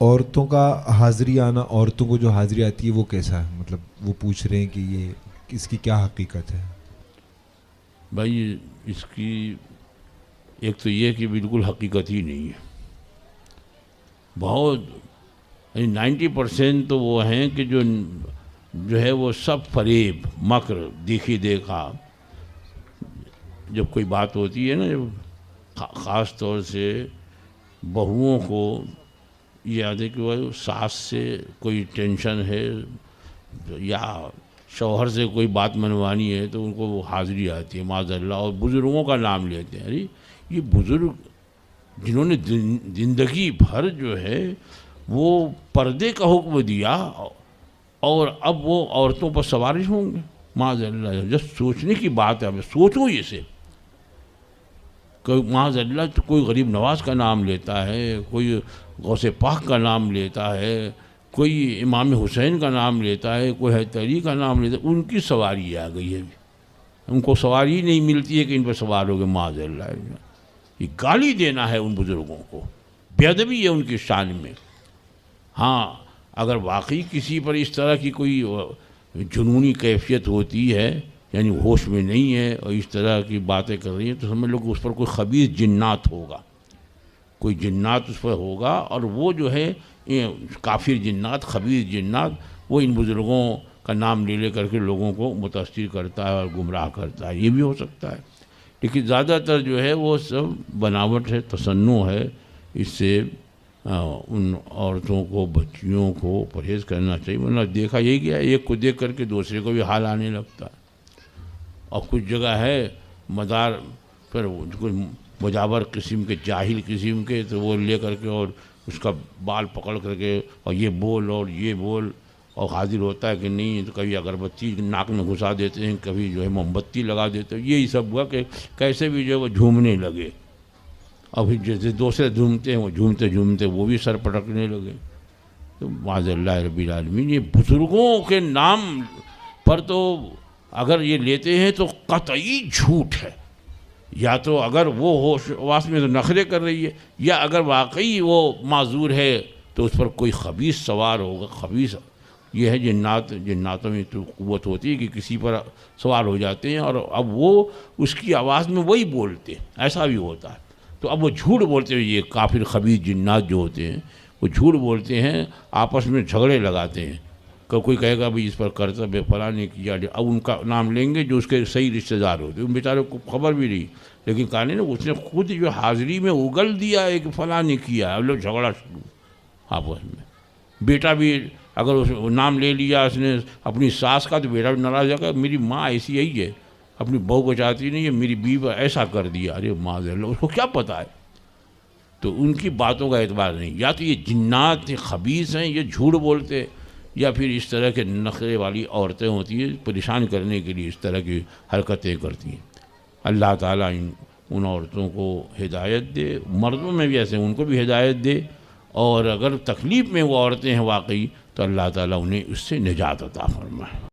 عورتوں کا حاضری آنا، عورتوں کو جو حاضری آتی ہے وہ کیسا ہے؟ مطلب وہ پوچھ رہے ہیں کہ یہ اس کی کیا حقیقت ہے؟ بھائی اس کی ایک تو یہ کہ بالکل حقیقت ہی نہیں ہے. بہت 90% تو وہ ہیں کہ جو ہے وہ سب فریب مکر دیکھی دیکھا. جب کوئی بات ہوتی ہے نا، جب خاص طور سے بہوؤں کو یہ یاد ہے کہ وہ ساس سے کوئی ٹینشن ہے یا شوہر سے کوئی بات منوانی ہے تو ان کو وہ حاضری آتی ہے معاذ اللہ، اور بزرگوں کا نام لیتے ہیں. ارے یہ بزرگ جنہوں نے زندگی بھر جو ہے وہ پردے کا حکم دیا، اور اب وہ عورتوں پر سوار ہوں گے معاذ اللہ. جب سوچنے کی بات ہے، سوچو اسے. کوئی معاذ اللہ کوئی غریب نواز کا نام لیتا ہے، کوئی غوث پاک کا نام لیتا ہے، کوئی امام حسین کا نام لیتا ہے، کوئی حیدر علی کا نام لیتا ہے. ان کی سواری آ گئی ہے، ان کو سواری نہیں ملتی ہے کہ ان پر سوار ہو گئے معاذ اللہ. یہ گالی دینا ہے ان بزرگوں کو، بے ادبی ہے ان کی شان میں. ہاں اگر واقعی کسی پر اس طرح کی کوئی جنونی کیفیت ہوتی ہے، یعنی ہوش میں نہیں ہے اور اس طرح کی باتیں کر رہی ہیں، تو سمجھ لو کہ اس پر کوئی خبیث جنات ہوگا، کوئی جنات اس پر ہوگا. اور وہ جو ہے کافر جنات، خبیث جنات، وہ ان بزرگوں کا نام لے کر کے لوگوں کو متاثر کرتا ہے اور گمراہ کرتا ہے. یہ بھی ہو سکتا ہے، لیکن زیادہ تر جو ہے وہ سب بناوٹ ہے، تصنع ہے. اس سے ان عورتوں کو، بچیوں کو پرہیز کرنا چاہیے. ورنہ دیکھا یہی کیا، ایک کو دیکھ کر کے دوسرے کو بھی حال آنے لگتا ہے. اور کچھ جگہ ہے مدار پر کوئی مجاور قسم کے، جاہل قسم کے، تو وہ لے کر کے اور اس کا بال پکڑ کر کے اور یہ بول اور یہ بول، اور حاضر ہوتا ہے کہ نہیں. تو کبھی اگربتی ناک میں گھسا دیتے ہیں، کبھی جو ہے موم بتی لگا دیتے ہیں. یہی سب ہوا کہ کیسے بھی جو ہے وہ جھومنے لگے. اور پھر جیسے دوسرے جھومتے ہیں، وہ جھومتے جھومتے وہ بھی سر پٹکنے لگے. تو معاذ اللہ رب العالمین، یہ بزرگوں کے نام پر تو اگر یہ لیتے ہیں تو قطعی جھوٹ ہے. یا تو اگر وہ ہوش واس میں تو نخرے کر رہی ہے، یا اگر واقعی وہ معذور ہے تو اس پر کوئی خبیث سوار ہوگا. خبیث یہ ہے جناتوں میں تو قوت ہوتی ہے کہ کسی پر سوار ہو جاتے ہیں اور اب وہ اس کی آواز میں وہی بولتے ہیں. ایسا بھی ہوتا ہے. تو اب وہ جھوٹ بولتے ہیں. یہ کافر خبیث جنات جو ہوتے ہیں وہ جھوٹ بولتے ہیں، آپس میں جھگڑے لگاتے ہیں. کوئی کہے گا بھئی اس پر کرتب ہے، فلاں نے کیا. اب ان کا نام لیں گے جو اس کے صحیح رشتہ دار ہوتے ہیں. ان بیچاروں کو خبر بھی نہیں، لیکن کہا نہیں نا، اس نے خود جو حاضری میں اگل دیا ہے کہ فلاں نے کیا. اب لوگ جھگڑا شروع آپس میں. بیٹا بھی اگر اس نام لے لیا اس نے اپنی ساس کا، تو بیٹا بھی ناراض ہو گیا، میری ماں ایسی ہی ہے، اپنی بہو کو چاہتی نہیں ہے، میری بیوی ایسا کر دیا. ارے معاذ اللہ، اس کو کیا پتہ ہے؟ تو ان کی باتوں کا اعتبار نہیں. یا تو یہ جنات خبیث ہیں، یہ جھوٹ بولتے، یا پھر اس طرح کے نخرے والی عورتیں ہوتی ہیں پریشان کرنے کے لیے اس طرح کی حرکتیں کرتی ہیں. اللہ تعالیٰ ان عورتوں کو ہدایت دے. مردوں میں بھی ایسے ان کو بھی ہدایت دے، اور اگر تکلیف میں وہ عورتیں ہیں واقعی تو اللہ تعالیٰ انہیں اس سے نجات عطا فرمائے.